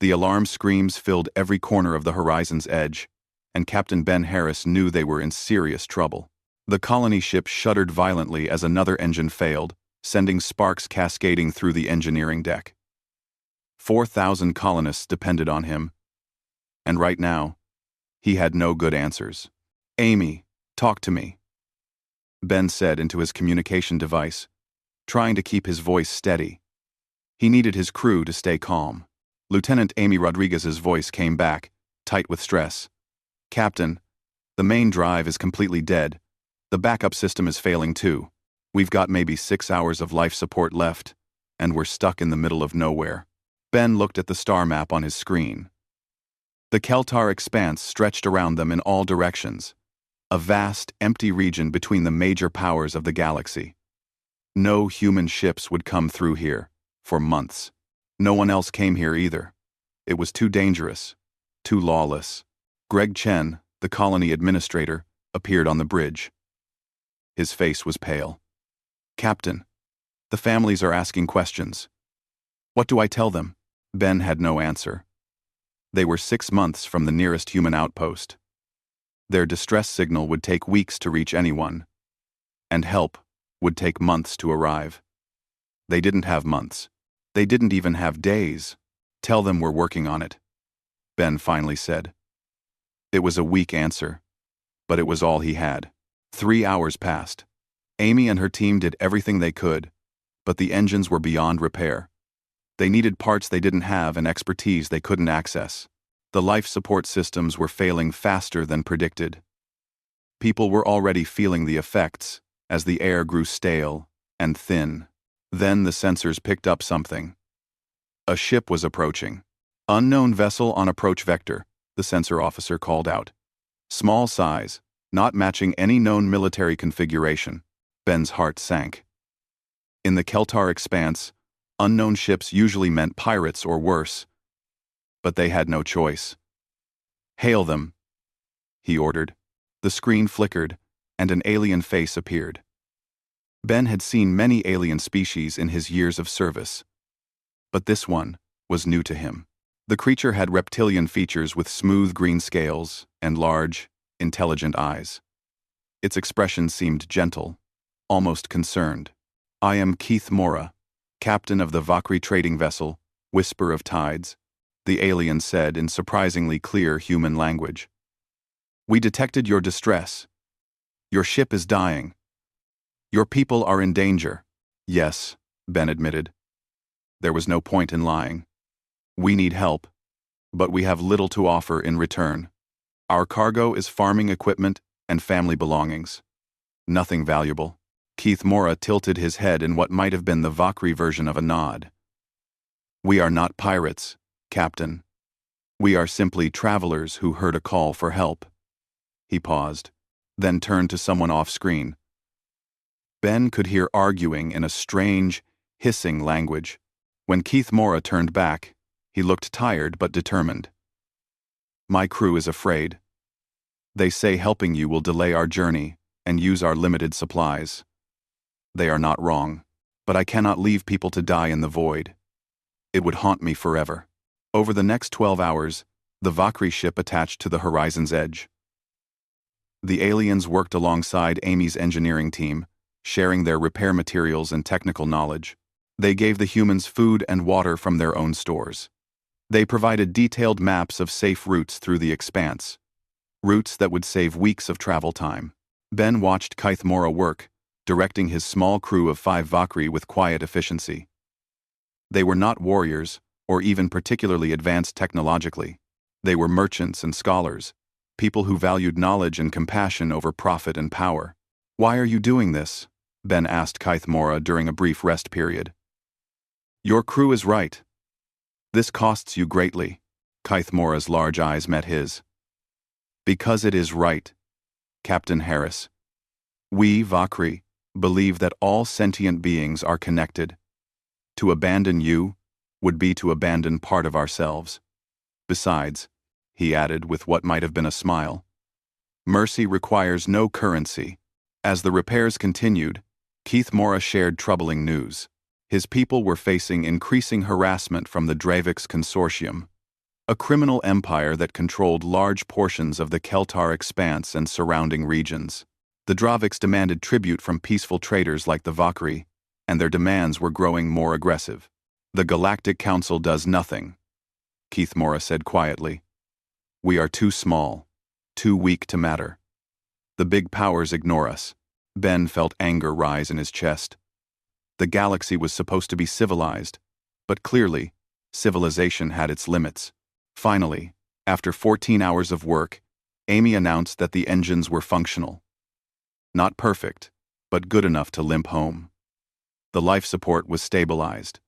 The alarm screams filled every corner of the horizon's edge, and Captain Ben Harris knew they were in serious trouble. The colony ship shuddered violently as another engine failed, sending sparks cascading through the engineering deck. 4,000 colonists depended on him, and right now, he had no good answers. "Amy, talk to me," Ben said into his communication device, trying to keep his voice steady. He needed his crew to stay calm. Lieutenant Amy Rodriguez's voice came back, tight with stress. "Captain, the main drive is completely dead. The backup system is failing too. We've got maybe 6 hours of life support left, and we're stuck in the middle of nowhere." Ben looked at the star map on his screen. The Keltar expanse stretched around them in all directions, a vast, empty region between the major powers of the galaxy. No human ships would come through here, for months. No one else came here either. It was too dangerous, too lawless. Greg Chen, the colony administrator, appeared on the bridge. His face was pale. "Captain, the families are asking questions. What do I tell them?" Ben had no answer. They were 6 months from the nearest human outpost. Their distress signal would take weeks to reach anyone, and help would take months to arrive. They didn't have months. They didn't even have days. "Tell them we're working on it," Ben finally said. It was a weak answer, but it was all he had. 3 hours passed. Amy and her team did everything they could, but the engines were beyond repair. They needed parts they didn't have and expertise they couldn't access. The life support systems were failing faster than predicted. People were already feeling the effects as the air grew stale and thin. Then the sensors picked up something. A ship was approaching. "Unknown vessel on approach vector," the sensor officer called out. Small size, not matching any known military configuration. Ben's heart sank. In the Keltar expanse, unknown ships usually meant pirates or worse. But they had no choice. "Hail them," he ordered. The screen flickered, and an alien face appeared. Ben had seen many alien species in his years of service, but this one was new to him. The creature had reptilian features with smooth green scales and large, intelligent eyes. Its expression seemed gentle, almost concerned. "I am Keith Mora, captain of the Vakri trading vessel, Whisper of Tides," the alien said in surprisingly clear human language. "We detected your distress. Your ship is dying. Your people are in danger." "Yes," Ben admitted. There was no point in lying. "We need help, but we have little to offer in return. Our cargo is farming equipment and family belongings. Nothing valuable." Keith Mora tilted his head in what might have been the Vakri version of a nod. "We are not pirates, Captain. We are simply travelers who heard a call for help." He paused, then turned to someone off-screen. Ben could hear arguing in a strange, hissing language. When Keith Mora turned back, he looked tired but determined. "My crew is afraid. They say helping you will delay our journey and use our limited supplies. They are not wrong, but I cannot leave people to die in the void. It would haunt me forever." Over the next 12 hours, the Vakri ship attached to the horizon's edge. The aliens worked alongside Amy's engineering team, sharing their repair materials and technical knowledge. They gave the humans food and water from their own stores. They provided detailed maps of safe routes through the expanse, routes that would save weeks of travel time. Ben watched Keith Mora work, directing his small crew of 5 Vakri with quiet efficiency. They were not warriors, or even particularly advanced technologically. They were merchants and scholars, people who valued knowledge and compassion over profit and power. "Why are you doing this?" Ben asked Keith Mora during a brief rest period. "Your crew is right. This costs you greatly." Keith Mora's large eyes met his. "Because it is right, Captain Harris. We, Vakri, believe that all sentient beings are connected. To abandon you would be to abandon part of ourselves. Besides," he added with what might have been a smile, "mercy requires no currency." As the repairs continued, Keith Mora shared troubling news. His people were facing increasing harassment from the Dravix Consortium, a criminal empire that controlled large portions of the Keltar expanse and surrounding regions. The Draviks demanded tribute from peaceful traders like the Vakri, and their demands were growing more aggressive. The Galactic Council does nothing, Keith Mora said quietly. We are too small, too weak to matter. The big powers ignore us. Ben felt anger rise in his chest. The galaxy was supposed to be civilized, but clearly, civilization had its limits. Finally, after 14 hours of work, Amy announced that the engines were functional. Not perfect, but good enough to limp home. The life support was stabilized.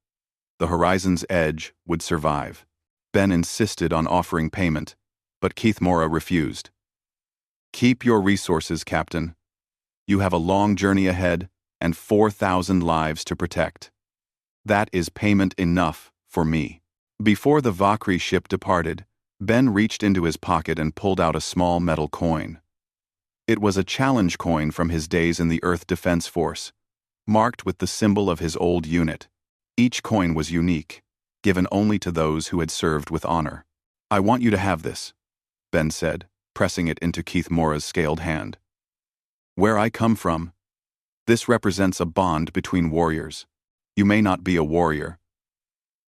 The Horizon's Edge would survive. Ben insisted on offering payment, but Keith Mora refused. Keep your resources, Captain. You have a long journey ahead and 4,000 lives to protect. That is payment enough for me. Before the Vakri ship departed, Ben reached into his pocket and pulled out a small metal coin. It was a challenge coin from his days in the Earth Defense Force, marked with the symbol of his old unit. Each coin was unique, given only to those who had served with honor. I want you to have this, Ben said, pressing it into Keith Mora's scaled hand. Where I come from, this represents a bond between warriors. You may not be a warrior,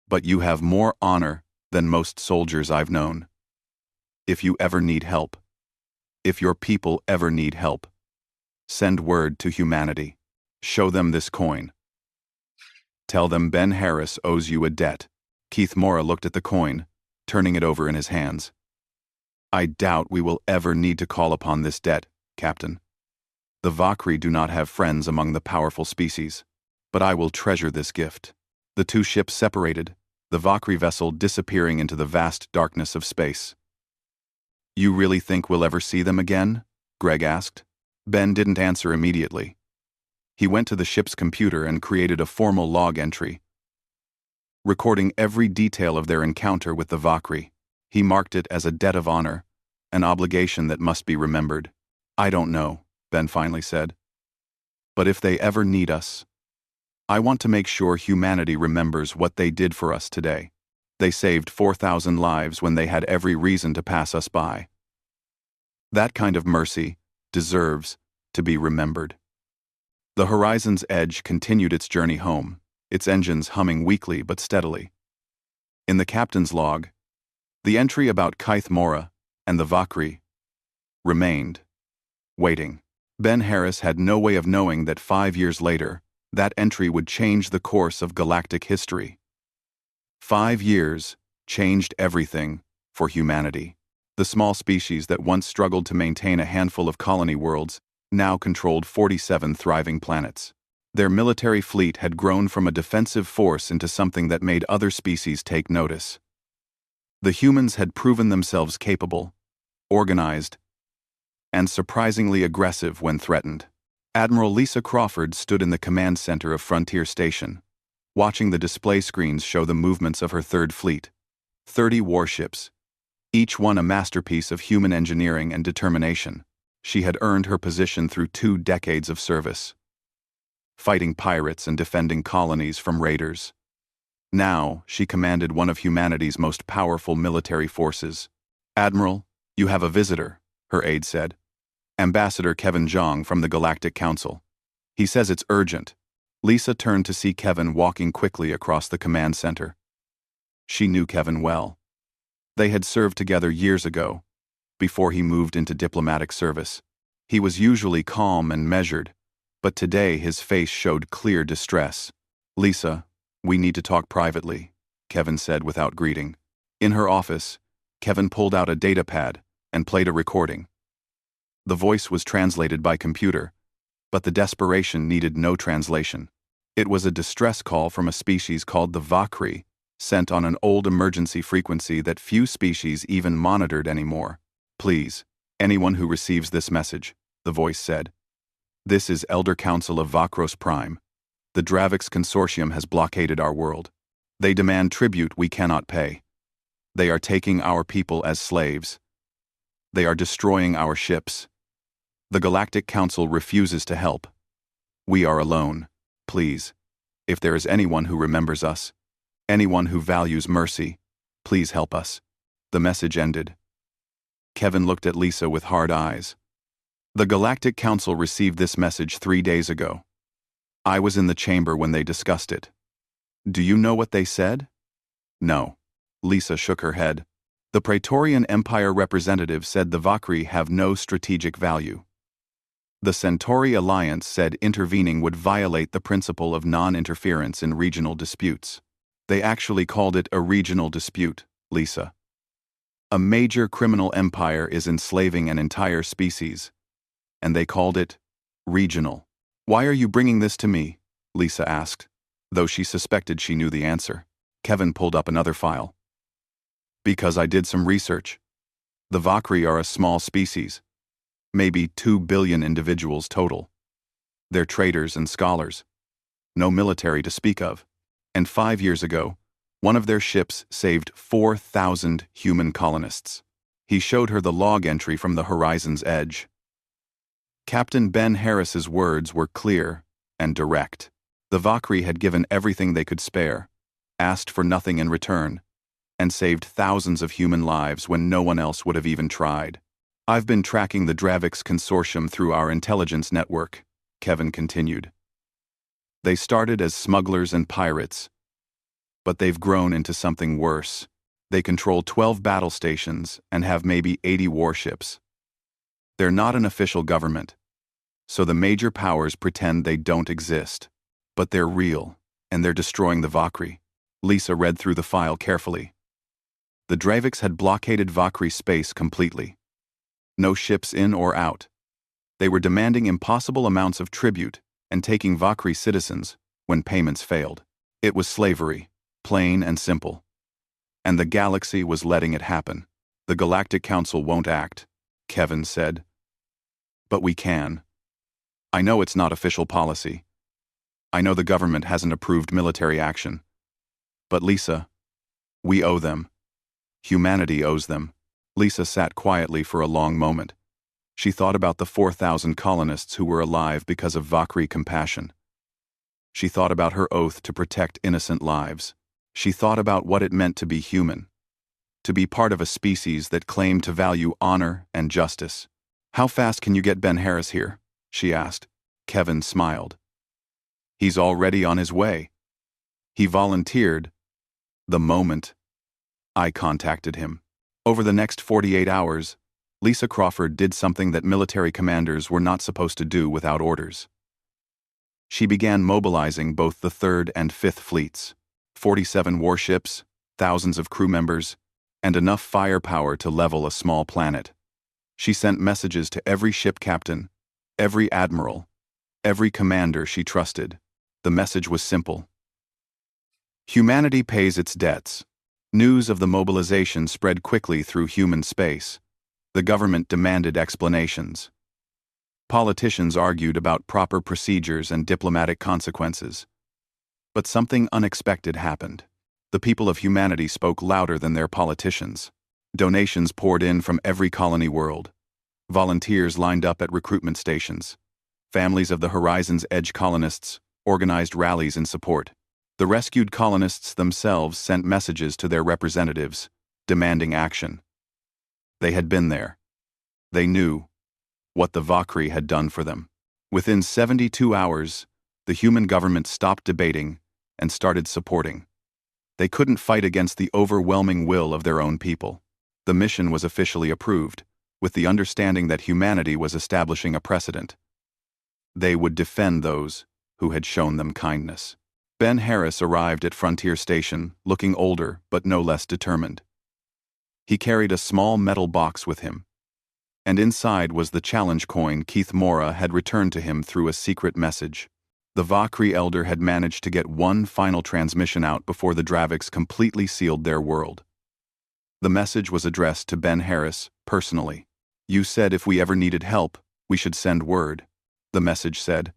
but you have more honor than most soldiers I've known. If you ever need help, if your people ever need help, send word to humanity. Show them this coin. Tell them Ben Harris owes you a debt. Keith Mora looked at the coin, turning it over in his hands. I doubt we will ever need to call upon this debt, Captain. The Vakri do not have friends among the powerful species, but I will treasure this gift. The two ships separated, the Vakri vessel disappearing into the vast darkness of space. You really think we'll ever see them again? Greg asked. Ben didn't answer immediately. He went to the ship's computer and created a formal log entry, recording every detail of their encounter with the Vakri. He marked it as a debt of honor, an obligation that must be remembered. I don't know, Ben finally said. But if they ever need us, I want to make sure humanity remembers what they did for us today. They saved 4,000 lives when they had every reason to pass us by. That kind of mercy deserves to be remembered. The Horizon's Edge continued its journey home, its engines humming weakly but steadily. In the captain's log, the entry about Keith Mora and the Vakri remained, waiting. Ben Harris had no way of knowing that 5 years later, that entry would change the course of galactic history. 5 years changed everything for humanity. The small species that once struggled to maintain a handful of colony worlds now controlled 47 thriving planets. Their military fleet had grown from a defensive force into something that made other species take notice. The humans had proven themselves capable, organized, and surprisingly aggressive when threatened. Admiral Lisa Crawford stood in the command center of Frontier Station, watching the display screens show the movements of her third fleet. 30 warships, each one a masterpiece of human engineering and determination. She had earned her position through 2 decades of service, fighting pirates and defending colonies from raiders. Now, she commanded one of humanity's most powerful military forces. Admiral, you have a visitor, her aide said. Ambassador Kevin Zhang from the Galactic Council. He says it's urgent. Lisa turned to see Kevin walking quickly across the command center. She knew Kevin well. They had served together years ago, before he moved into diplomatic service. He was usually calm and measured, but today his face showed clear distress. Lisa, we need to talk privately, Kevin said without greeting. In her office, Kevin pulled out a datapad and played a recording. The voice was translated by computer, but the desperation needed no translation. It was a distress call from a species called the Vakri, sent on an old emergency frequency that few species even monitored anymore. Please, anyone who receives this message, the voice said. This is Elder Council of Vakros Prime. The Draviks Consortium has blockaded our world. They demand tribute we cannot pay. They are taking our people as slaves. They are destroying our ships. The Galactic Council refuses to help. We are alone. Please, if there is anyone who remembers us, anyone who values mercy, please help us. The message ended. Kevin looked at Lisa with hard eyes. The Galactic Council received this message 3 days ago. I was in the chamber when they discussed it. Do you know what they said? No. Lisa shook her head. The Praetorian Empire representative said the Vakri have no strategic value. The Centauri Alliance said intervening would violate the principle of non-interference in regional disputes. They actually called it a regional dispute, Lisa. A major criminal empire is enslaving an entire species, and they called it regional. Why are you bringing this to me? Lisa asked, though she suspected she knew the answer. Kevin pulled up another file. Because I did some research. The Vakri are a small species, maybe 2 billion individuals total. They're traders and scholars. No military to speak of. And 5 years ago, one of their ships saved 4,000 human colonists. He showed her the log entry from the horizon's edge. Captain Ben Harris's words were clear and direct. The Vakri had given everything they could spare, asked for nothing in return, and saved thousands of human lives when no one else would have even tried. I've been tracking the Dravix Consortium through our intelligence network, Kevin continued. They started as smugglers and pirates, but they've grown into something worse. They control 12 battle stations and have maybe 80 warships. They're not an official government, so the major powers pretend they don't exist. But they're real, and they're destroying the Vakri. Lisa read through the file carefully. The Dravix had blockaded Vakri space completely. No ships in or out. They were demanding impossible amounts of tribute and taking Vakri citizens when payments failed. It was slavery, plain and simple. And the galaxy was letting it happen. The Galactic Council won't act, Kevin said. But we can. I know it's not official policy. I know the government hasn't approved military action. But Lisa, we owe them. Humanity owes them. Lisa sat quietly for a long moment. She thought about the 4,000 colonists who were alive because of Vakri compassion. She thought about her oath to protect innocent lives. She thought about what it meant to be human, to be part of a species that claimed to value honor and justice. How fast can you get Ben Harris here? She asked. Kevin smiled. He's already on his way. He volunteered the moment I contacted him. Over the next 48 hours, Lisa Crawford did something that military commanders were not supposed to do without orders. She began mobilizing both the 3rd and 5th fleets, 47 warships, thousands of crew members, and enough firepower to level a small planet. She sent messages to every ship captain, every admiral, every commander she trusted. The message was simple. Humanity pays its debts. News of the mobilization spread quickly through human space. The government demanded explanations. Politicians argued about proper procedures and diplomatic consequences. But something unexpected happened. The people of humanity spoke louder than their politicians. Donations poured in from every colony world. Volunteers lined up at recruitment stations. Families of the Horizon's Edge colonists organized rallies in support. The rescued colonists themselves sent messages to their representatives, demanding action. They had been there. They knew what the Vakri had done for them. Within 72 hours, the human government stopped debating and started supporting. They couldn't fight against the overwhelming will of their own people. The mission was officially approved, with the understanding that humanity was establishing a precedent. They would defend those who had shown them kindness. Ben Harris arrived at Frontier Station, looking older but no less determined. He carried a small metal box with him, and inside was the challenge coin Keith Mora had returned to him through a secret message. The Vakri Elder had managed to get one final transmission out before the Dravix completely sealed their world. The message was addressed to Ben Harris personally. You said if we ever needed help, we should send word, the message said.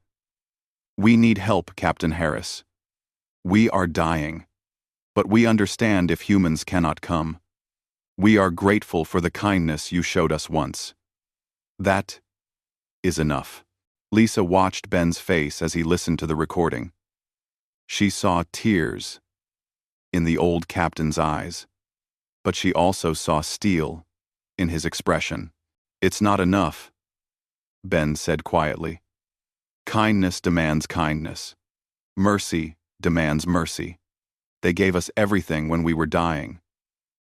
We need help, Captain Harris. We are dying, but we understand if humans cannot come. We are grateful for the kindness you showed us once. That is enough. Lisa watched Ben's face as he listened to the recording. She saw tears in the old captain's eyes, but she also saw steel in his expression. "It's not enough," Ben said quietly. "Kindness demands kindness. Mercy demands mercy. They gave us everything when we were dying.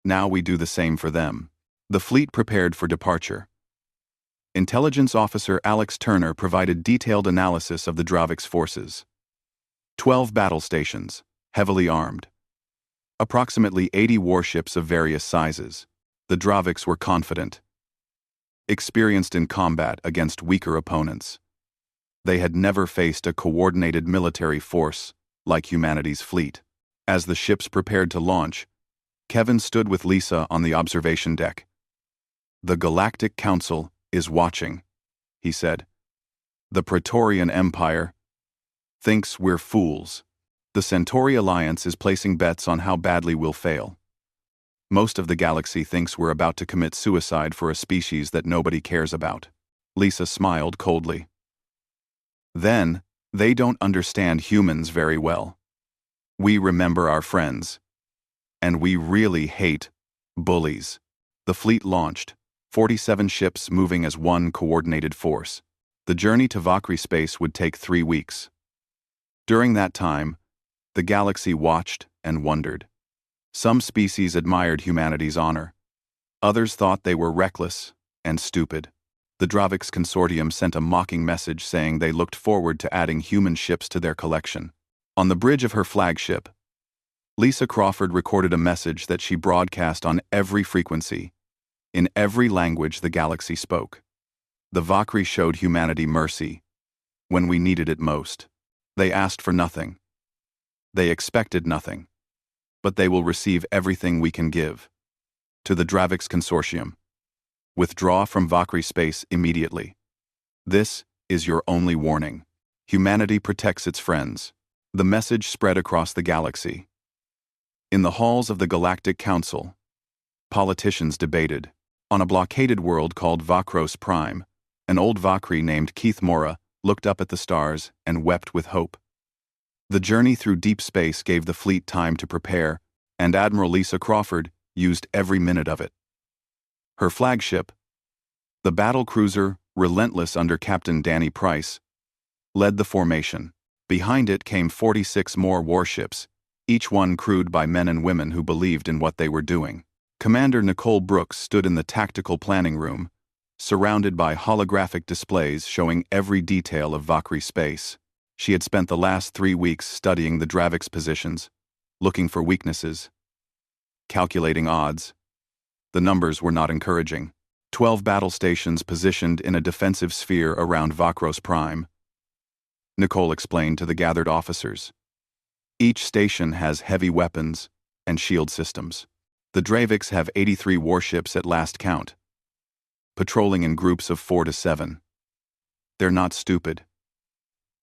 Now we do the same for them." The fleet prepared for departure. Intelligence Officer Alex Turner provided detailed analysis of the Dravix forces. 12 battle stations, heavily armed. Approximately 80 warships of various sizes. The Dravix were confident, experienced in combat against weaker opponents. They had never faced a coordinated military force like humanity's fleet. As the ships prepared to launch, Kevin stood with Lisa on the observation deck. "The Galactic Council is watching," he said. "The Praetorian Empire thinks we're fools. The Centauri Alliance is placing bets on how badly we'll fail. Most of the galaxy thinks we're about to commit suicide for a species that nobody cares about." Lisa smiled coldly. "Then, they don't understand humans very well. We remember our friends. And we really hate bullies." The fleet launched, 47 ships moving as one coordinated force. The journey to Valkyrie space would take 3 weeks. During that time, the galaxy watched and wondered. Some species admired humanity's honor. Others thought they were reckless and stupid. The Dravix Consortium sent a mocking message saying they looked forward to adding human ships to their collection. On the bridge of her flagship, Lisa Crawford recorded a message that she broadcast on every frequency, in every language the galaxy spoke. The Valkyrie showed humanity mercy when we needed it most. They asked for nothing. They expected nothing. But they will receive everything we can give. To the Dravix Consortium, withdraw from Valkyrie space immediately. This is your only warning. Humanity protects its friends. The message spread across the galaxy. In the halls of the Galactic Council, politicians debated. On a blockaded world called Vakros Prime, an old Valkyrie named Keith Mora looked up at the stars and wept with hope. The journey through deep space gave the fleet time to prepare, and Admiral Lisa Crawford used every minute of it. Her flagship, the battle cruiser Relentless under Captain Danny Price, led the formation. Behind it came 46 more warships, each one crewed by men and women who believed in what they were doing. Commander Nicole Brooks stood in the tactical planning room, surrounded by holographic displays showing every detail of Valkyrie space. She had spent the last 3 weeks studying the Dravix positions, looking for weaknesses, calculating odds. The numbers were not encouraging. 12 battle stations positioned in a defensive sphere around Vakros Prime, Nicole explained to the gathered officers. Each station has heavy weapons and shield systems. The Dravix have 83 warships at last count, patrolling in groups of 4 to 7. They're not stupid.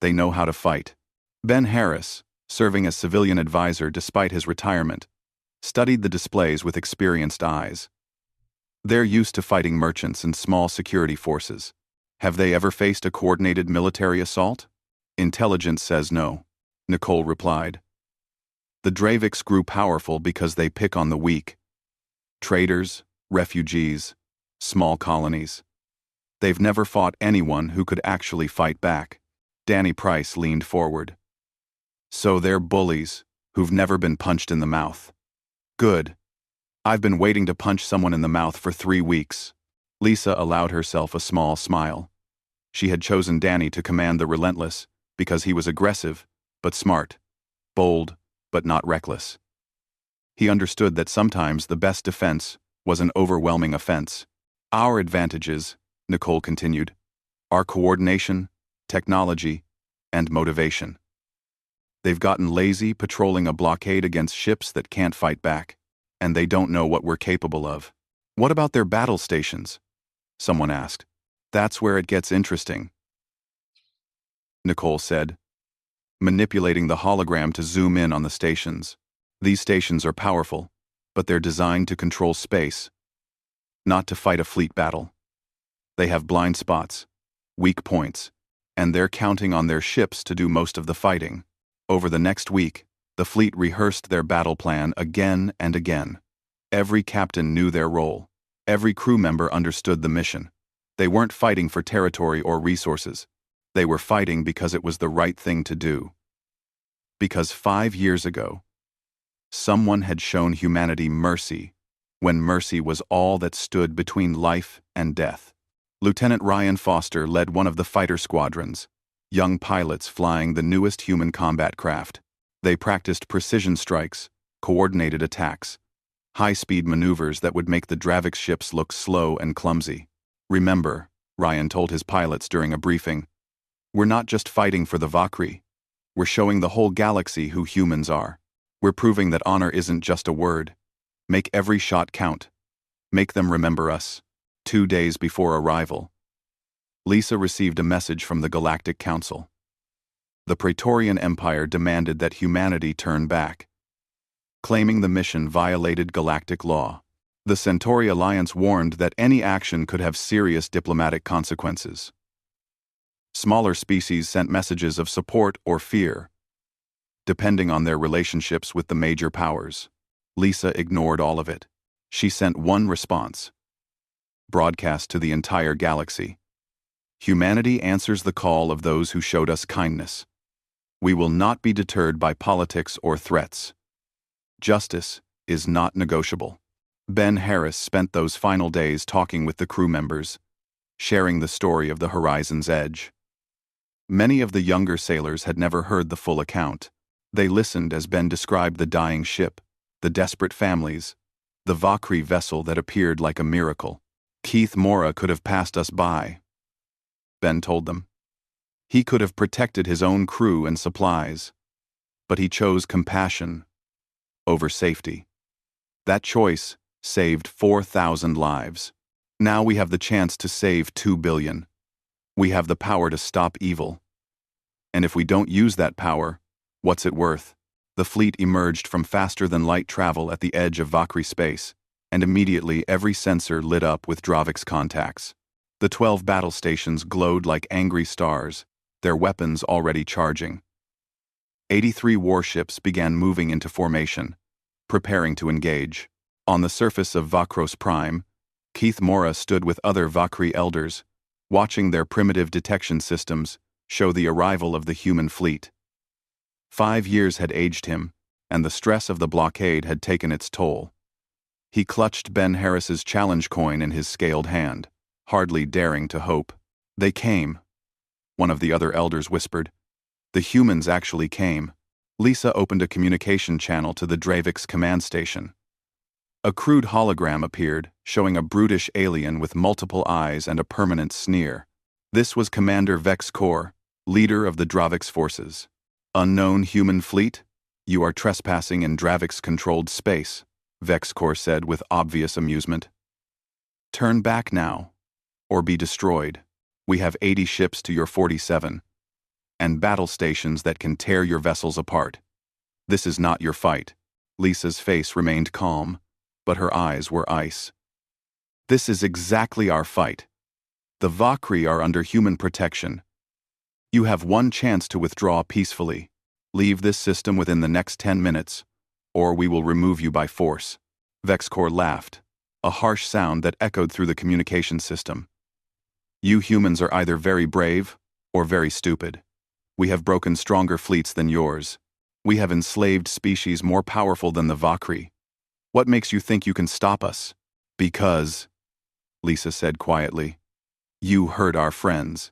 They know how to fight. Ben Harris, serving as civilian advisor despite his retirement, studied the displays with experienced eyes. They're used to fighting merchants and small security forces. Have they ever faced a coordinated military assault? Intelligence says no, Nicole replied. The Dravix grew powerful because they pick on the weak. Traders, refugees, small colonies. They've never fought anyone who could actually fight back. Danny Price leaned forward. So they're bullies who've never been punched in the mouth. Good. I've been waiting to punch someone in the mouth for 3 weeks. Lisa allowed herself a small smile. She had chosen Danny to command the Relentless because he was aggressive, but smart, bold, but not reckless. He understood that sometimes the best defense was an overwhelming offense. Our advantages, Nicole continued, are coordination, technology, and motivation. They've gotten lazy patrolling a blockade against ships that can't fight back, and they don't know what we're capable of. What about their battle stations? Someone asked. That's where it gets interesting, Nicole said, manipulating the hologram to zoom in on the stations. These stations are powerful, but they're designed to control space, not to fight a fleet battle. They have blind spots, weak points, and they're counting on their ships to do most of the fighting. Over the next week, the fleet rehearsed their battle plan again and again. Every captain knew their role. Every crew member understood the mission. They weren't fighting for territory or resources. They were fighting because it was the right thing to do. Because 5 years ago, someone had shown humanity mercy when mercy was all that stood between life and death. Lieutenant Ryan Foster led one of the fighter squadrons, young pilots flying the newest human combat craft. They practiced precision strikes, coordinated attacks, high-speed maneuvers that would make the Dravix ships look slow and clumsy. Remember, Ryan told his pilots during a briefing, we're not just fighting for the Valkyrie. We're showing the whole galaxy who humans are. We're proving that honor isn't just a word. Make every shot count. Make them remember us. 2 days before arrival, Lisa received a message from the Galactic Council. The Praetorian Empire demanded that humanity turn back, claiming the mission violated galactic law. The Centauri Alliance warned that any action could have serious diplomatic consequences. Smaller species sent messages of support or fear, depending on their relationships with the major powers. Lisa ignored all of it. She sent one response, broadcast to the entire galaxy. Humanity answers the call of those who showed us kindness. We will not be deterred by politics or threats. Justice is not negotiable. Ben Harris spent those final days talking with the crew members, sharing the story of the Horizon's Edge. Many of the younger sailors had never heard the full account. They listened as Ben described the dying ship, the desperate families, the Valkyrie vessel that appeared like a miracle. Keith Mora could have passed us by, Ben told them. He could have protected his own crew and supplies, but he chose compassion over safety. That choice saved 4,000 lives. Now we have the chance to save 2 billion. We have the power to stop evil. And if we don't use that power, what's it worth? The fleet emerged from faster-than-light travel at the edge of Valkyrie space, and immediately every sensor lit up with Dravix contacts. The 12 battle stations glowed like angry stars, their weapons already charging. 83 warships began moving into formation, preparing to engage. On the surface of Vakros Prime, Keith Mora stood with other Valkyrie elders, watching their primitive detection systems show the arrival of the human fleet. 5 years had aged him, and the stress of the blockade had taken its toll. He clutched Ben Harris's challenge coin in his scaled hand, hardly daring to hope. They came, one of the other elders whispered. The humans actually came. Lisa opened a communication channel to the Dravix command station. A crude hologram appeared, showing a brutish alien with multiple eyes and a permanent sneer. This was Commander Vex Kor, leader of the Dravix forces. Unknown human fleet? You are trespassing in Dravix-controlled space, Vex Kor said with obvious amusement. Turn back now, or be destroyed. We have 80 ships to your 47, and battle stations that can tear your vessels apart. This is not your fight. Lisa's face remained calm, but her eyes were ice. This is exactly our fight. The Valkyrie are under human protection. You have one chance to withdraw peacefully. Leave this system within the next 10 minutes, or we will remove you by force. Vex Kor laughed, a harsh sound that echoed through the communication system. You humans are either very brave or very stupid. We have broken stronger fleets than yours. We have enslaved species more powerful than the Valkyrie. What makes you think you can stop us? Because, Lisa said quietly, you hurt our friends,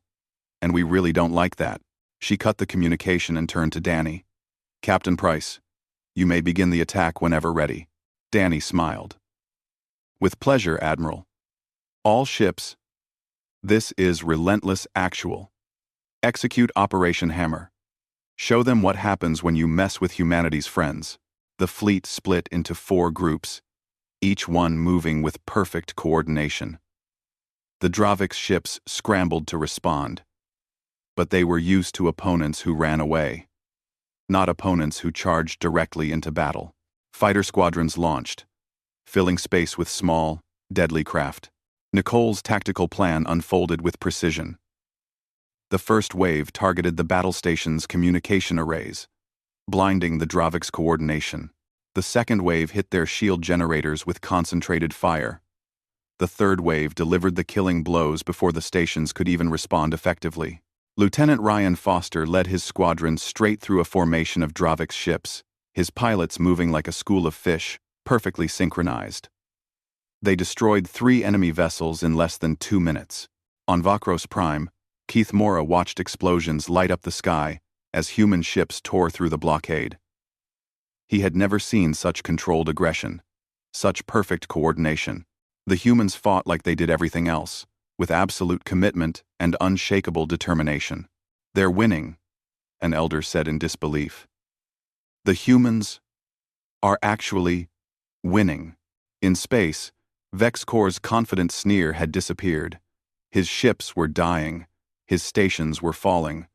and we really don't like that. She cut the communication and turned to Danny. Captain Price, you may begin the attack whenever ready. Danny smiled. With pleasure, Admiral. All ships. This is relentless actual. Execute Operation Hammer. Show them what happens when you mess with humanity's friends. The fleet split into 4 groups, each one moving with perfect coordination. The Dravix ships scrambled to respond, but they were used to opponents who ran away, not opponents who charged directly into battle. Fighter squadrons launched, filling space with small, deadly craft. Nicole's tactical plan unfolded with precision. The first wave targeted the battle station's communication arrays, blinding the Dravix coordination. The second wave hit their shield generators with concentrated fire. The third wave delivered the killing blows before the stations could even respond effectively. Lieutenant Ryan Foster led his squadron straight through a formation of Dravix ships, his pilots moving like a school of fish, perfectly synchronized. They destroyed 3 enemy vessels in less than 2 minutes. On Vakros Prime, Keith Mora watched explosions light up the sky as human ships tore through the blockade. He had never seen such controlled aggression, such perfect coordination. The humans fought like they did everything else, with absolute commitment and unshakable determination. "They're winning," an elder said in disbelief. "The humans are actually winning." In space, Vexcor's confident sneer had disappeared. His ships were dying. His stations were falling.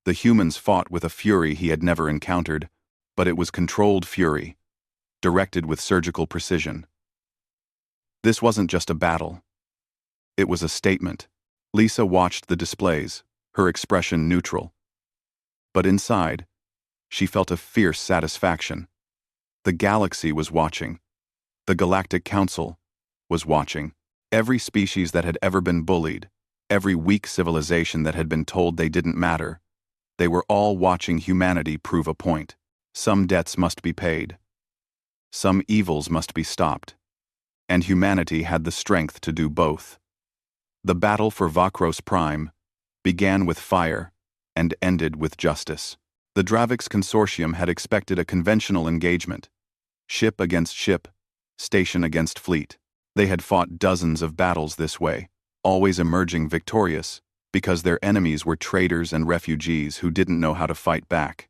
The humans fought with a fury he had never encountered, but it was controlled fury, directed with surgical precision. This wasn't just a battle. It was a statement. Lisa watched the displays, her expression neutral. But inside, she felt a fierce satisfaction. The galaxy was watching. The Galactic Council was watching. Every species that had ever been bullied, every weak civilization that had been told they didn't matter, they were all watching humanity prove a point. Some debts must be paid. Some evils must be stopped. And humanity had the strength to do both. The battle for Vakros Prime began with fire and ended with justice. The Dravix Consortium had expected a conventional engagement, ship against ship, station against fleet. They had fought dozens of battles this way, always emerging victorious, because their enemies were traitors and refugees who didn't know how to fight back.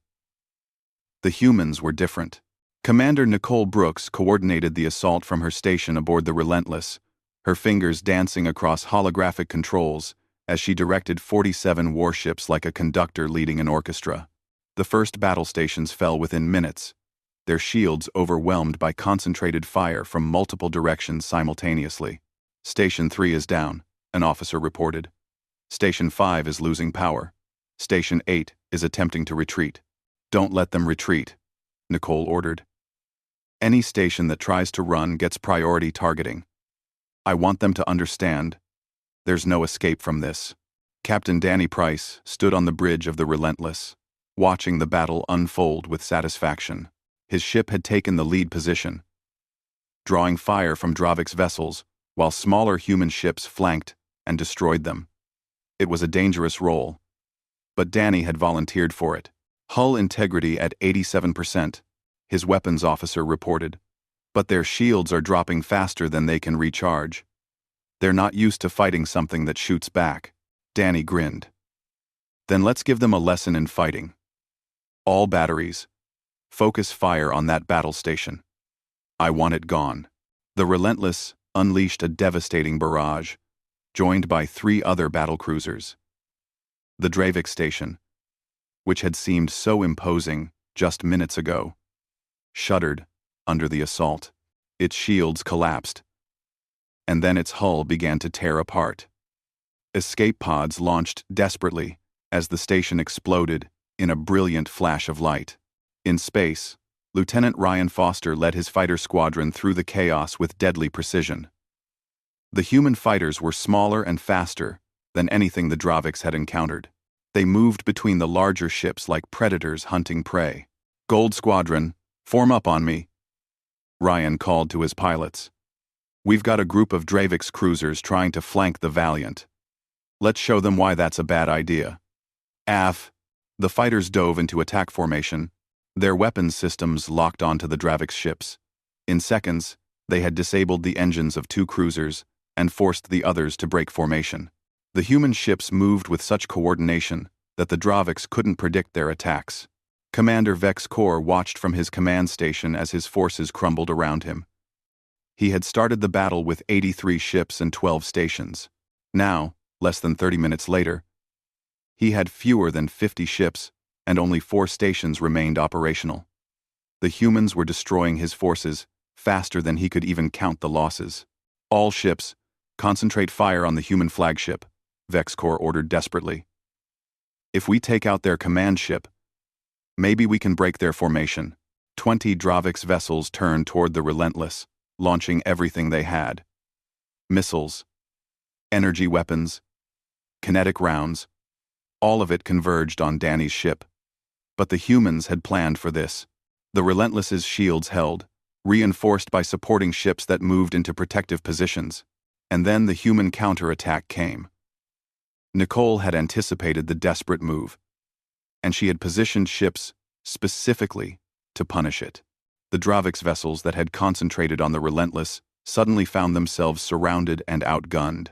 The humans were different. Commander Nicole Brooks coordinated the assault from her station aboard the Relentless, her fingers dancing across holographic controls as she directed 47 warships like a conductor leading an orchestra. The first battle stations fell within minutes, their shields overwhelmed by concentrated fire from multiple directions simultaneously. "Station 3 is down," an officer reported. "Station 5 is losing power. Station 8 is attempting to retreat." "Don't let them retreat," Nicole ordered. "Any station that tries to run gets priority targeting. I want them to understand there's no escape from this." Captain Danny Price stood on the bridge of the Relentless, watching the battle unfold with satisfaction. His ship had taken the lead position, drawing fire from Dravix vessels while smaller human ships flanked and destroyed them. It was a dangerous role, but Danny had volunteered for it. "Hull integrity at 87%, his weapons officer reported. "But their shields are dropping faster than they can recharge. They're not used to fighting something that shoots back." Danny grinned. "Then let's give them a lesson in fighting. All batteries, focus fire on that battle station. I want it gone." The Relentless unleashed a devastating barrage, joined by 3 other battlecruisers. The Dravix station, which had seemed so imposing just minutes ago, shuddered under the assault. Its shields collapsed, and then its hull began to tear apart. Escape pods launched desperately as the station exploded in a brilliant flash of light. In space, Lieutenant Ryan Foster led his fighter squadron through the chaos with deadly precision. The human fighters were smaller and faster than anything the Dravix had encountered. They moved between the larger ships like predators hunting prey. "Gold Squadron, form up on me," Ryan called to his pilots. "We've got a group of Dravix cruisers trying to flank the Valiant. Let's show them why that's a bad idea." "AF." The fighters dove into attack formation, their weapons systems locked onto the Dravix ships. In seconds, they had disabled the engines of 2 cruisers and forced the others to break formation. The human ships moved with such coordination that the Dravix couldn't predict their attacks. Commander Vexcor watched from his command station as his forces crumbled around him. He had started the battle with 83 ships and 12 stations. Now, less than 30 minutes later, he had fewer than 50 ships and only 4 stations remained operational. The humans were destroying his forces faster than he could even count the losses. "All ships, concentrate fire on the human flagship," Vexcor ordered desperately. "If we take out their command ship, maybe we can break their formation." 20 Dravix vessels turned toward the Relentless, launching everything they had. Missiles, energy weapons, kinetic rounds, all of it converged on Danny's ship. But the humans had planned for this. The Relentless's shields held, reinforced by supporting ships that moved into protective positions. And then the human counterattack came. Nicole had anticipated the desperate move, and she had positioned ships specifically to punish it. The Dravix vessels that had concentrated on the Relentless suddenly found themselves surrounded and outgunned.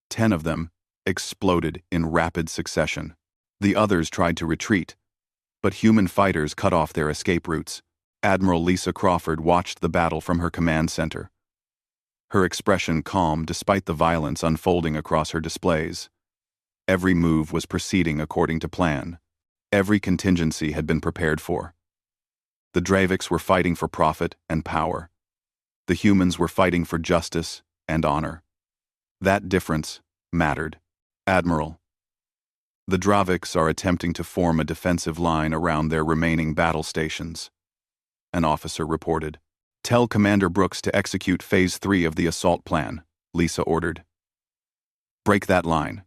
10 of them exploded in rapid succession. The others tried to retreat, but human fighters cut off their escape routes. Admiral Lisa Crawford watched the battle from her command center, her expression calm despite the violence unfolding across her displays. Every move was proceeding according to plan. Every contingency had been prepared for. The Dravix were fighting for profit and power. The humans were fighting for justice and honor. That difference mattered. Admiral, the Dravix are attempting to form a defensive line around their remaining battle stations, an officer reported. Tell Commander Brooks to execute Phase 3 of the assault plan, Lisa ordered. Break that line.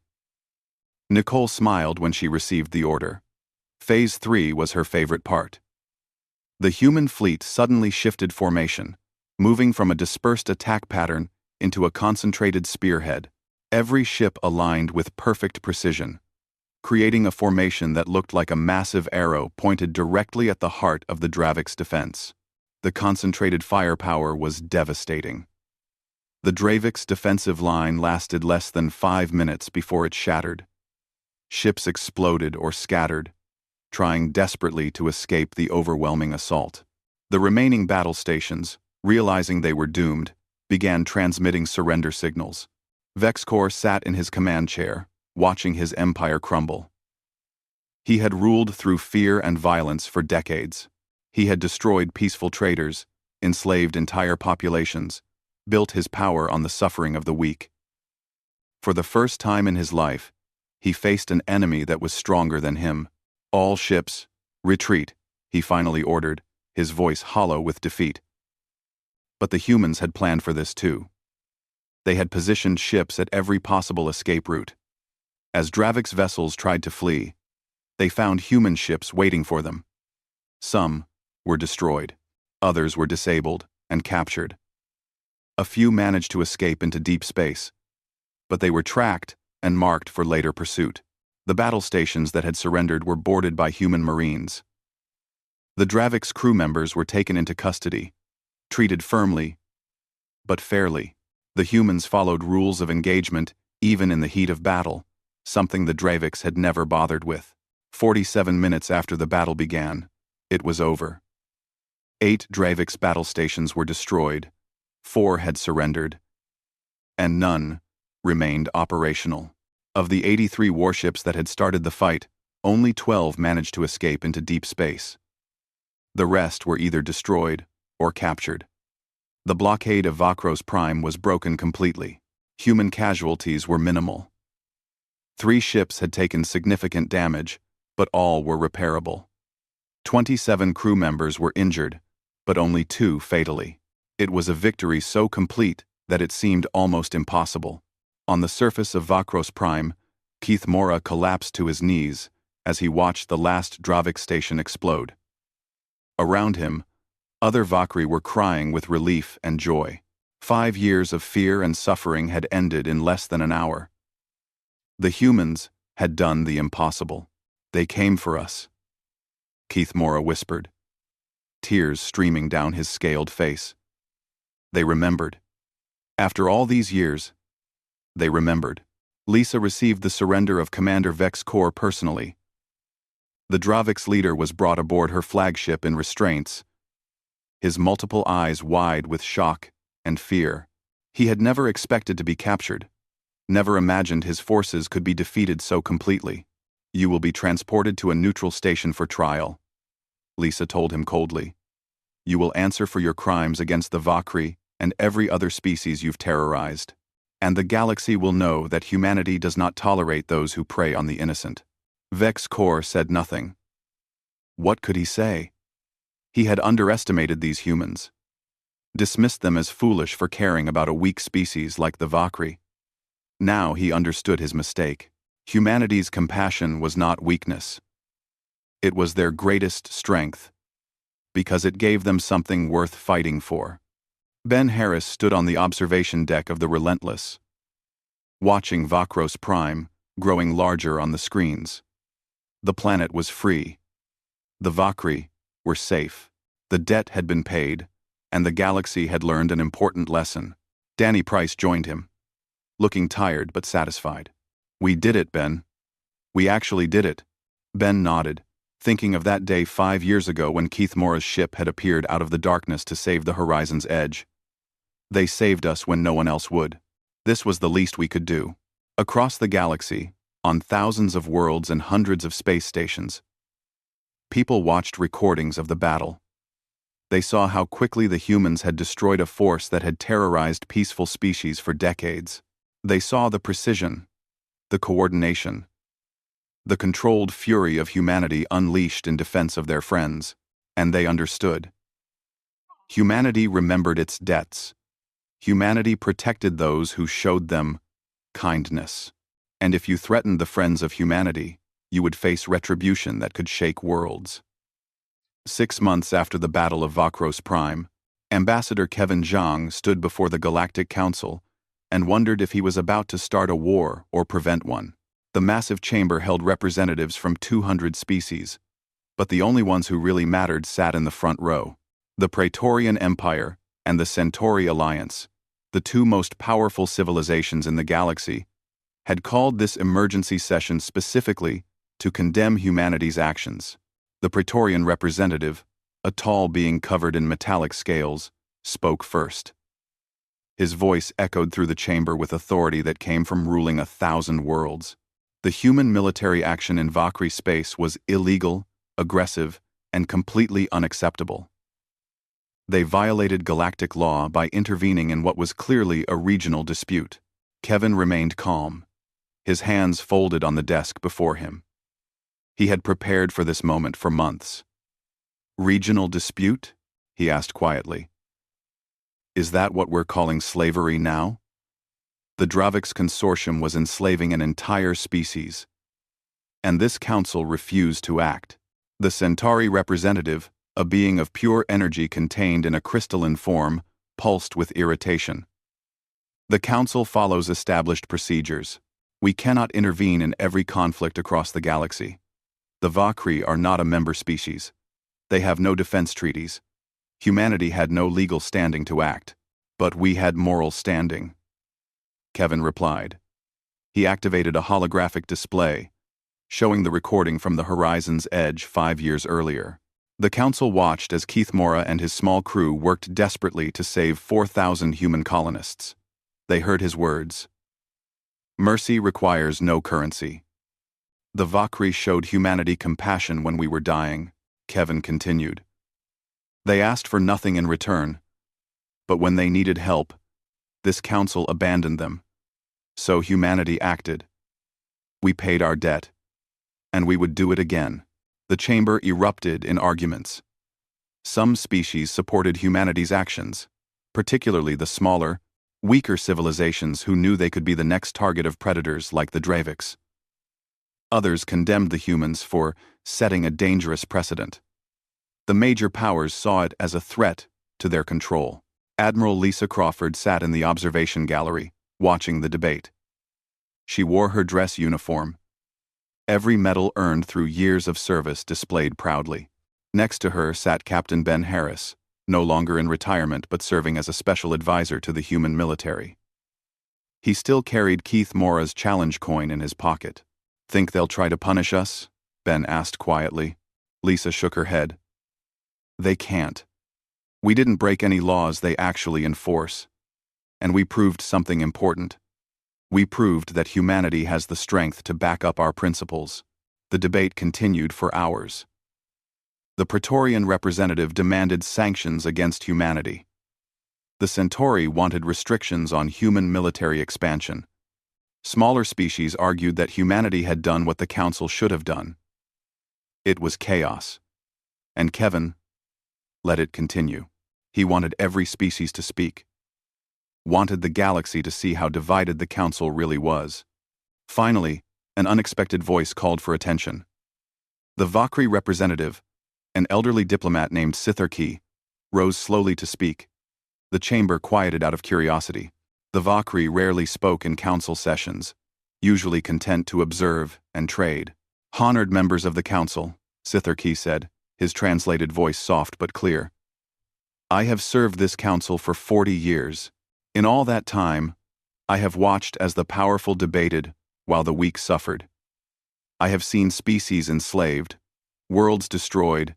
Nicole smiled when she received the order. Phase 3 was her favorite part. The human fleet suddenly shifted formation, moving from a dispersed attack pattern into a concentrated spearhead. Every ship aligned with perfect precision, creating a formation that looked like a massive arrow pointed directly at the heart of the Dravix defense. The concentrated firepower was devastating. The Dravix defensive line lasted less than 5 minutes before it shattered. Ships exploded or scattered, trying desperately to escape the overwhelming assault. The remaining battle stations, realizing they were doomed, began transmitting surrender signals. Vexcor sat in his command chair, watching his empire crumble. He had ruled through fear and violence for decades. He had destroyed peaceful traders, enslaved entire populations, built his power on the suffering of the weak. For the first time in his life, he faced an enemy that was stronger than him. All ships, retreat, he finally ordered, his voice hollow with defeat. But the humans had planned for this too. They had positioned ships at every possible escape route. As Dravix vessels tried to flee, they found human ships waiting for them. Some were destroyed, others were disabled and captured. A few managed to escape into deep space, but they were tracked and marked for later pursuit. The battle stations that had surrendered were boarded by human marines. The Dravix crew members were taken into custody, treated firmly, but fairly. The humans followed rules of engagement even in the heat of battle, something the Dravix had never bothered with. 47 minutes after the battle began, it was over. 8 Dravix battle stations were destroyed, 4 had surrendered, and none remained operational. Of the 83 warships that had started the fight, only 12 managed to escape into deep space. The rest were either destroyed or captured. The blockade of Vakros Prime was broken completely. Human casualties were minimal. 3 ships had taken significant damage, but all were repairable. 27 crew members were injured, but only 2 fatally. It was a victory so complete that it seemed almost impossible. On the surface of Vakros Prime, Keith Mora collapsed to his knees as he watched the last Dravix station explode. Around him, other Vakri were crying with relief and joy. 5 years of fear and suffering had ended in less than an hour. The humans had done the impossible. They came for us, Keith Mora whispered, tears streaming down his scaled face. They remembered. After all these years, they remembered. Lisa received the surrender of Commander Vexcor personally. The Dravix leader was brought aboard her flagship in restraints, his multiple eyes wide with shock and fear. He had never expected to be captured, never imagined his forces could be defeated so completely. You will be transported to a neutral station for trial, Lisa told him coldly. You will answer for your crimes against the Vakri and every other species you've terrorized. And the galaxy will know that humanity does not tolerate those who prey on the innocent. Vexcor said nothing. What could he say? He had underestimated these humans, dismissed them as foolish for caring about a weak species like the Vakri. Now he understood his mistake. Humanity's compassion was not weakness. It was their greatest strength, because it gave them something worth fighting for. Ben Harris stood on the observation deck of the Relentless, watching Vakros Prime growing larger on the screens. The planet was free. The Vakri were safe. The debt had been paid, and the galaxy had learned an important lesson. Danny Price joined him, looking tired but satisfied. "We did it, Ben. We actually did it." Ben nodded, thinking of that day 5 years ago when Keith Mora's ship had appeared out of the darkness to save the horizon's edge. They saved us when no one else would. This was the least we could do. Across the galaxy, on thousands of worlds and hundreds of space stations, people watched recordings of the battle. They saw how quickly the humans had destroyed a force that had terrorized peaceful species for decades. They saw the precision, the coordination, the controlled fury of humanity unleashed in defense of their friends, and they understood. Humanity remembered its debts. Humanity protected those who showed them kindness. And if you threatened the friends of humanity, you would face retribution that could shake worlds. 6 months after the Battle of Vakros Prime, Ambassador Kevin Zhang stood before the Galactic Council and wondered if he was about to start a war or prevent one. The massive chamber held representatives from 200 species, but the only ones who really mattered sat in the front row. The Praetorian Empire and the Centauri Alliance, the two most powerful civilizations in the galaxy, had called this emergency session specifically to condemn humanity's actions. The Praetorian representative, a tall being covered in metallic scales, spoke first. His voice echoed through the chamber with authority that came from ruling 1,000 worlds. The human military action in Vakri space was illegal, aggressive, and completely unacceptable. They violated galactic law by intervening in what was clearly a regional dispute. Kevin remained calm, his hands folded on the desk before him. He had prepared for this moment for months. "Regional dispute?" he asked quietly. "Is that what we're calling slavery now?" The Dravix Consortium was enslaving an entire species, and this council refused to act. The Centauri representative, a being of pure energy contained in a crystalline form, pulsed with irritation. "The council follows established procedures. We cannot intervene in every conflict across the galaxy. The Vakri are not a member species. They have no defense treaties. Humanity had no legal standing to act, but we had moral standing," Kevin replied. He activated a holographic display, showing the recording from the horizon's edge 5 years earlier. The council watched as Keith Mora and his small crew worked desperately to save 4,000 human colonists. They heard his words. "Mercy requires no currency. The Vakri showed humanity compassion when we were dying," Kevin continued. "They asked for nothing in return, but when they needed help, this council abandoned them. So humanity acted. We paid our debt, and we would do it again." The chamber erupted in arguments. Some species supported humanity's actions, particularly the smaller, weaker civilizations who knew they could be the next target of predators like the Dravix. Others condemned the humans for setting a dangerous precedent. The major powers saw it as a threat to their control. Admiral Lisa Crawford sat in the observation gallery, watching the debate. She wore her dress uniform, every medal earned through years of service displayed proudly. Next to her sat Captain Ben Harris, no longer in retirement but serving as a special advisor to the human military. He still carried Keith Mora's challenge coin in his pocket. "Think they'll try to punish us?" Ben asked quietly. Lisa shook her head. "They can't. We didn't break any laws they actually enforce. And we proved something important. We proved that humanity has the strength to back up our principles." The debate continued for hours. The Praetorian representative demanded sanctions against humanity. The Centauri wanted restrictions on human military expansion. Smaller species argued that humanity had done what the council should have done. It was chaos. And Kevin, Let it continue. He wanted every species to speak. Wanted the galaxy to see how divided the council really was. Finally, an unexpected voice called for attention. The Vakri representative, an elderly diplomat named Sitharki, rose slowly to speak. The chamber quieted out of curiosity. The Vakri rarely spoke in council sessions, usually content to observe and trade. "Honored members of the council," Sitharki said, his translated voice soft but clear. "I have served this council for 40 years. In all that time, I have watched as the powerful debated while the weak suffered. I have seen species enslaved, worlds destroyed,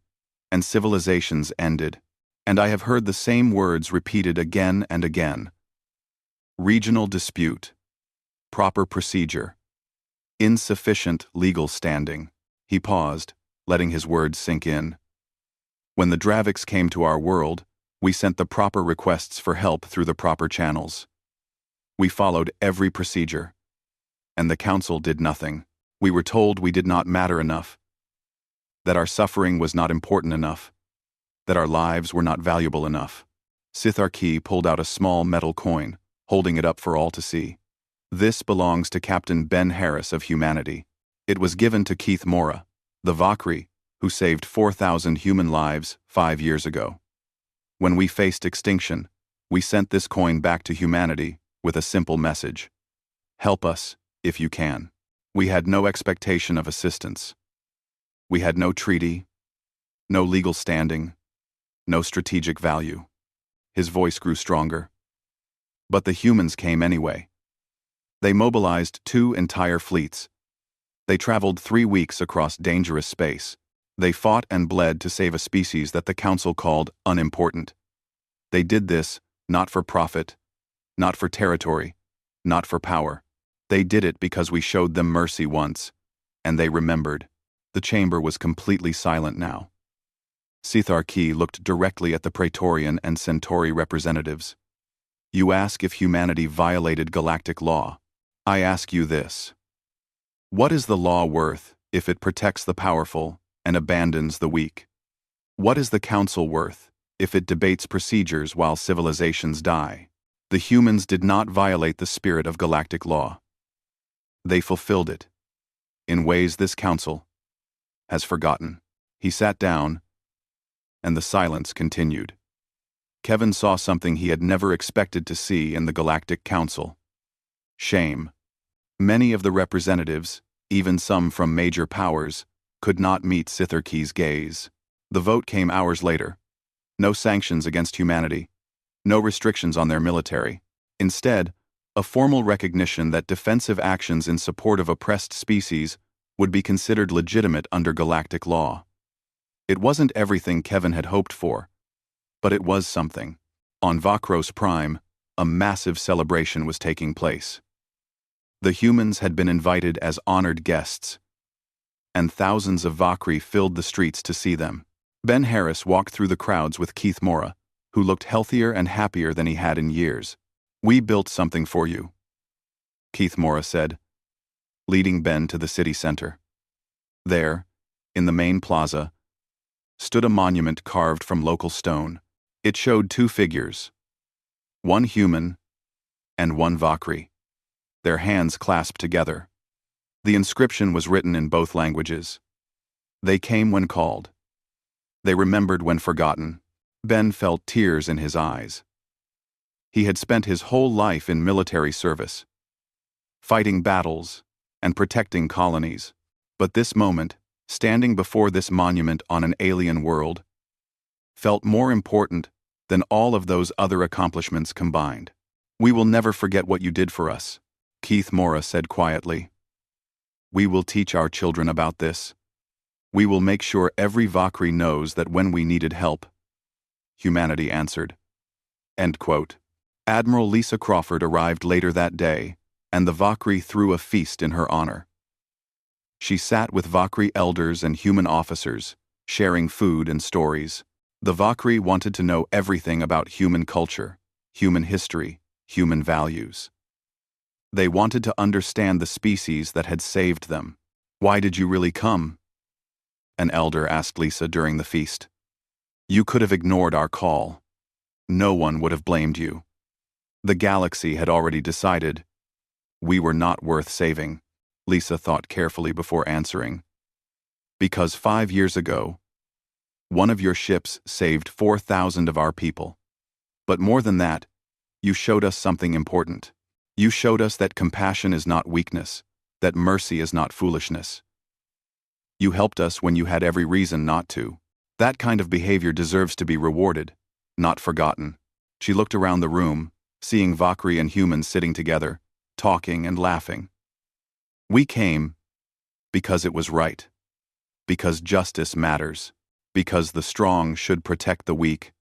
and civilizations ended. And I have heard the same words repeated again and again. Regional dispute, proper procedure, insufficient legal standing." He paused, letting his words sink in. "When the Draviks came to our world, we sent the proper requests for help through the proper channels. We followed every procedure. And the council did nothing. We were told we did not matter enough, that our suffering was not important enough, that our lives were not valuable enough." Sitharki pulled out a small metal coin, holding it up for all to see. "This belongs to Captain Ben Harris of humanity. It was given to Keith Mora, the Vakri, who saved 4,000 human lives 5 years ago. When we faced extinction, we sent this coin back to humanity with a simple message. Help us, if you can. We had no expectation of assistance. We had no treaty, no legal standing, no strategic value." His voice grew stronger. "But the humans came anyway. They mobilized 2 entire fleets. They traveled 3 weeks across dangerous space. They fought and bled to save a species that the council called unimportant. They did this not for profit, not for territory, not for power. They did it because we showed them mercy once, and they remembered." The chamber was completely silent now. Sitharki looked directly at the Praetorian and Centauri representatives. "You ask if humanity violated galactic law. I ask you this. What is the law worth if it protects the powerful and abandons the weak? What is the council worth if it debates procedures while civilizations die? The humans did not violate the spirit of galactic law. They fulfilled it, in ways this council has forgotten." He sat down, and the silence continued. Kevin saw something he had never expected to see in the Galactic Council. Shame. Many of the representatives, even some from major powers, could not meet Sitharki's gaze. The vote came hours later. No sanctions against humanity. No restrictions on their military. Instead, a formal recognition that defensive actions in support of oppressed species would be considered legitimate under galactic law. It wasn't everything Kevin had hoped for, but it was something. On Vakros Prime, a massive celebration was taking place. The humans had been invited as honored guests, and thousands of Vakri filled the streets to see them. Ben Harris walked through the crowds with Keith Mora, who looked healthier and happier than he had in years. "We built something for you," Keith Mora said, leading Ben to the city center. There, in the main plaza, stood a monument carved from local stone. It showed 2 figures, one human and one Vakri, their hands clasped together. The inscription was written in both languages. They came when called. They remembered when forgotten. Ben felt tears in his eyes. He had spent his whole life in military service, fighting battles and protecting colonies. But this moment, standing before this monument on an alien world, felt more important than all of those other accomplishments combined. "We will never forget what you did for us," Keith Mora said quietly. "We will teach our children about this. We will make sure every Vakri knows that when we needed help, humanity answered." End quote. Admiral Lisa Crawford arrived later that day, and the Vakri threw a feast in her honor. She sat with Vakri elders and human officers, sharing food and stories. The Vakri wanted to know everything about human culture, human history, human values. They wanted to understand the species that had saved them. "Why did you really come?" an elder asked Lisa during the feast. You could have ignored our call. No one would have blamed you. The galaxy had already decided. We were not worth saving, Lisa thought carefully before answering. Because 5 years ago, one of your ships saved 4,000 of our people. But more than that, you showed us something important. You showed us that compassion is not weakness, that mercy is not foolishness. You helped us when you had every reason not to. That kind of behavior deserves to be rewarded, not forgotten. She looked around the room, seeing Valkyrie and humans sitting together, talking and laughing. We came because it was right, because justice matters, because the strong should protect the weak,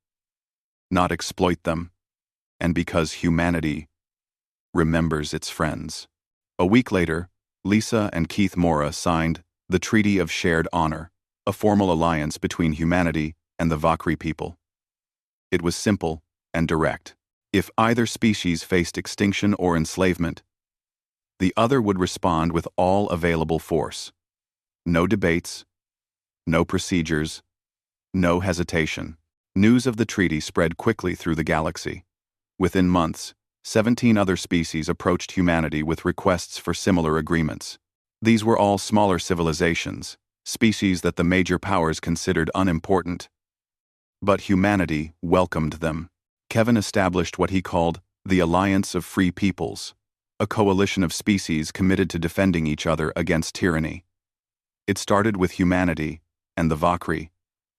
not exploit them, and because humanity remembers its friends. A week later, Lisa and Keith Mora signed the Treaty of Shared Honor, a formal alliance between humanity and the Valkyrie people. It was simple and direct. If either species faced extinction or enslavement, the other would respond with all available force. No debates, no procedures, no hesitation. News of the treaty spread quickly through the galaxy. Within months, 17 other species approached humanity with requests for similar agreements. These were all smaller civilizations, species that the major powers considered unimportant. But humanity welcomed them. Kevin established what he called the Alliance of Free Peoples, a coalition of species committed to defending each other against tyranny. It started with humanity and the Valkyrie,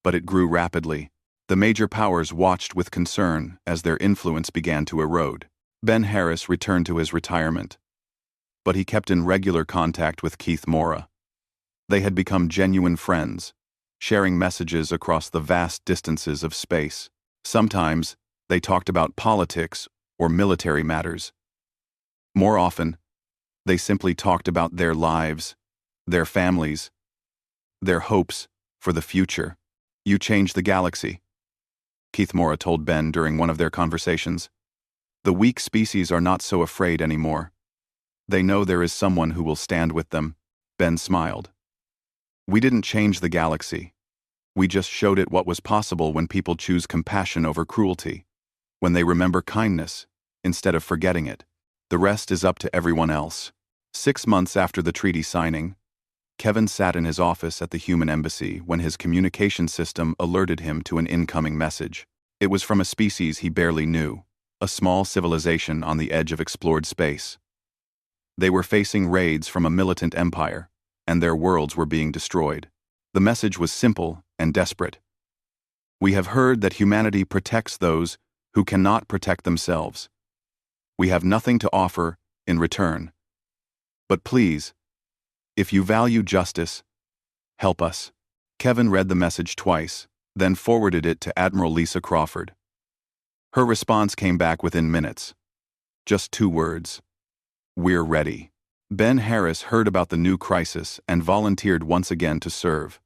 but it grew rapidly. The major powers watched with concern as their influence began to erode. Ben Harris returned to his retirement, but he kept in regular contact with Keith Mora. They had become genuine friends, sharing messages across the vast distances of space. Sometimes, they talked about politics or military matters. More often, they simply talked about their lives, their families, their hopes for the future. You changed the galaxy, Keith Mora told Ben during one of their conversations. The weak species are not so afraid anymore. They know there is someone who will stand with them. Ben smiled. We didn't change the galaxy. We just showed it what was possible when people choose compassion over cruelty, when they remember kindness instead of forgetting it. The rest is up to everyone else. 6 months after the treaty signing, Kevin sat in his office at the human embassy when his communication system alerted him to an incoming message. It was from a species he barely knew, a small civilization on the edge of explored space. They were facing raids from a militant empire, and their worlds were being destroyed. The message was simple and desperate. We have heard that humanity protects those who cannot protect themselves. We have nothing to offer in return. But please, if you value justice, help us. Kevin read the message twice, then forwarded it to Admiral Lisa Crawford. Her response came back within minutes. Just 2 words. We're ready. Ben Harris heard about the new crisis and volunteered once again to serve.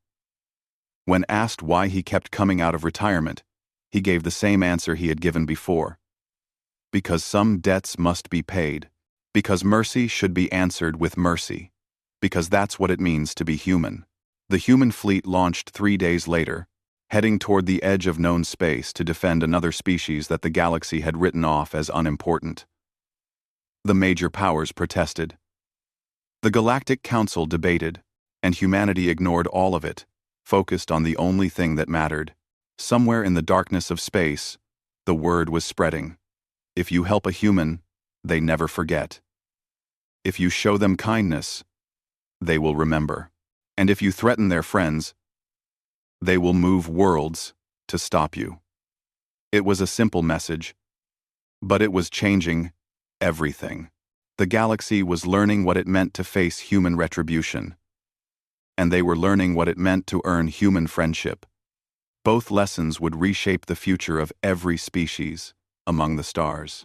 When asked why he kept coming out of retirement, he gave the same answer he had given before. Because some debts must be paid. Because mercy should be answered with mercy. Because that's what it means to be human. The human fleet launched 3 days later, heading toward the edge of known space to defend another species that the galaxy had written off as unimportant. The major powers protested. The Galactic Council debated, and humanity ignored all of it, focused on the only thing that mattered. Somewhere in the darkness of space, the word was spreading. If you help a human, they never forget. If you show them kindness, they will remember. And if you threaten their friends, they will move worlds to stop you. It was a simple message, but it was changing everything. The galaxy was learning what it meant to face human retribution, and they were learning what it meant to earn human friendship. Both lessons would reshape the future of every species among the stars.